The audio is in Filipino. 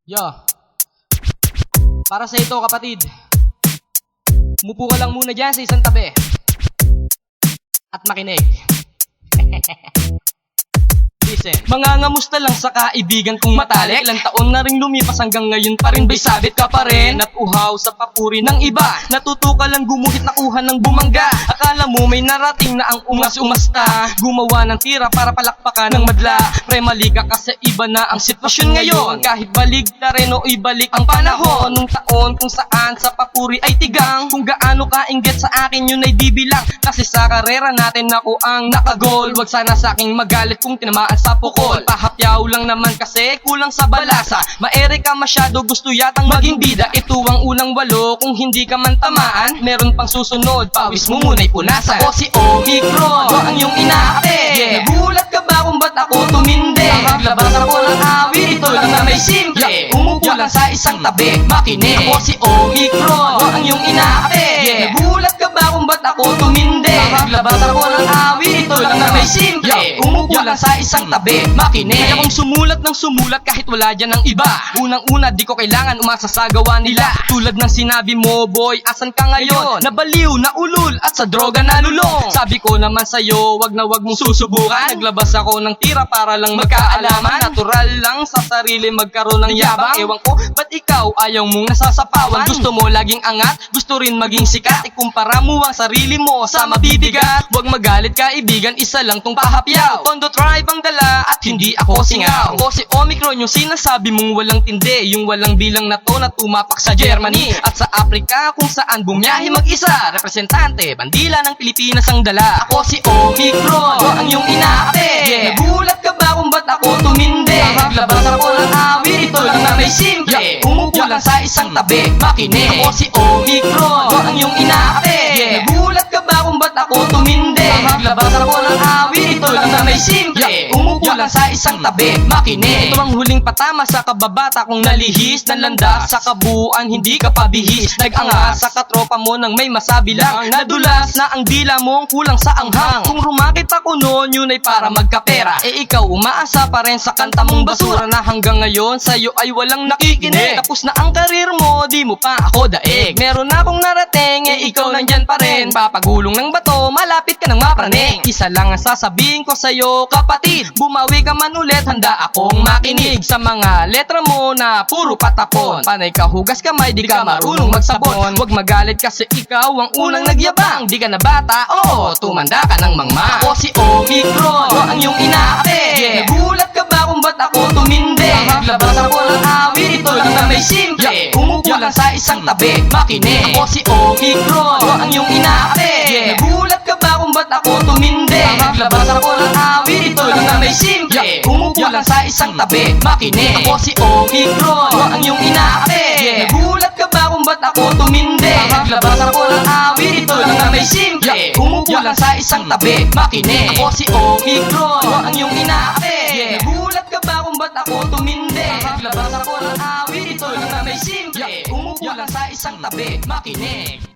Yo, para sa ito kapatid, umupo ka lang muna dyan sa isang tabi at makinig. Listen. Mangangamusta lang sa kaibigan kong matalik. Ilang taon na ring lumipas hanggang ngayon pa rin ba'y sabit ka pa rin at uhaw sa papuri ng iba. Natuto ka lang gumuhit na kuha ng bumangga. Akala mo may narating na ang umasta. Gumawa ng tira para palakpakan ng madla. Pre mali ka kasi iba na ang sitwasyon ngayon. Kahit baligtarin o ibalik ang panahon nung taon kung saan sa papuri ay tigang. Kung gaano ka inggit sa akin yun ay di bilang. Kasi sa karera natin ako ang nakagol. Wag sana sa aking magalit kung tinamaan sa pukol. Pahapyaw lang naman kasi kulang sa balasa. Maere ka masyado, gusto yatang maging bida. Ito ang unang walo, kung hindi ka man tamaan meron pang susunod, pawis mo muna'y punasan. Ako si Omicron, ang iyong inaate. Nagulat ka ba kung ba't ako tumindi? Naglabas ako ng awit, ito lang na may simple. Umupo lang sa isang tabi, makinig. Ako si Omicron, ang iyong inaate. Nagulat ka ba kung ba't ako tumindi? Naglabas ako ng awit, ito lang na may simple. Umupo lang sa isang tabi, makinig. Kaya kong sumulat ng sumulat kahit wala dyan ng iba. Unang-una di ko kailangan umasa sa gawa nila. Tulad ng sinabi mo, boy, asan ka ngayon? Nabaliw, naulol at sa droga nalulong. Sabi ko naman sa'yo, wag na wag mong susubukan. Naglabas ako ng tira para lang magkaalaman. Natural lang sa sarili magkaroon ng yabang. Ewan ko, ba't ikaw ayaw mong nasasapawan? Gusto mo laging angat, gusto rin maging sikat. Ikumpara mo ang sarili mo sa mabibigat. Wag magalit kaibigan, isa lang tong pahapyaw. Tondo tribe ang dala at hindi ako singaw. Ako si Omicron, yung sinasabi mong walang tindi. Yung walang bilang na to na tumapak sa Germany at sa Africa kung saan bumiyahe mag-isa. Representante, bandila ng Pilipinas ang dala. Ako si Omicron, ang iyong inaate. Nagulat ka ba kung ba't ako tumindi? Naglabas ako ng awit, ito lang na may simple. Umupo lang sa isang tabi, makinig. Ako si Omicron, ang iyong inaate. Nagulat ka ba kung ba't ako tumindi? Naglabas ako ng awit, ito lang na may simple. Umupo lang sa isang tabi, makinig. Ito ang huling patama sa kababata kong nalihis ng landas. Sa kabuuan hindi ka pabihis. Nag-angas sa katropa mo nang may masabi lang. Nadulas na ang dila mong kulang sa anghang. Kung rumakit ako noon yun ay para magkapera. Ikaw umaasa pa rin sa kanta mong basura na hanggang ngayon sa'yo ay walang nakikinig. Tapos na ang karir mo, di mo pa ako daig. Meron akong narating, ikaw nandyan pa rin. Papagulong ng bato, malapit ka ng mapraning. Isa lang ang sasabihin ko sa'yo kapatid, bumawi ka man ulit, handa akong makinig sa mga letra mo na puro patapon. Panay ka hugas kamay, di ka marunong magsabon. Huwag magalit kasi ikaw ang unang nagyabang. Di ka na bata, oo, tumanda ka ng mangma. Ako si Omicron, ang iyong inaate. Nagulat ka ba kung ba't ako tumindi? Naglabas ako ng awit, ito lang na may simple. Umupo lang sa isang tabi, makinig. Ako si Omicron, ang iyong inaate. Nagulat ka ba kung ba't ako tumindi? Naglabas ako ng awit, ito lang na may simple. Umupo lang sa isang tabi, makinig. Ako si Omicron, ang iyong inaate. Nagulat ka ba kung ba't ako tumindi? Naglabas ako ng awit, ito lang na may simple. Umupo lang sa isang tabi, makinig. Ako si Omicron, ang iyong inaate. Nagulat ka ba kung ba't ako tumindi? Naglabas ako ng awit, ito lang na may simple. Umupo lang sa isang tabi, makinig.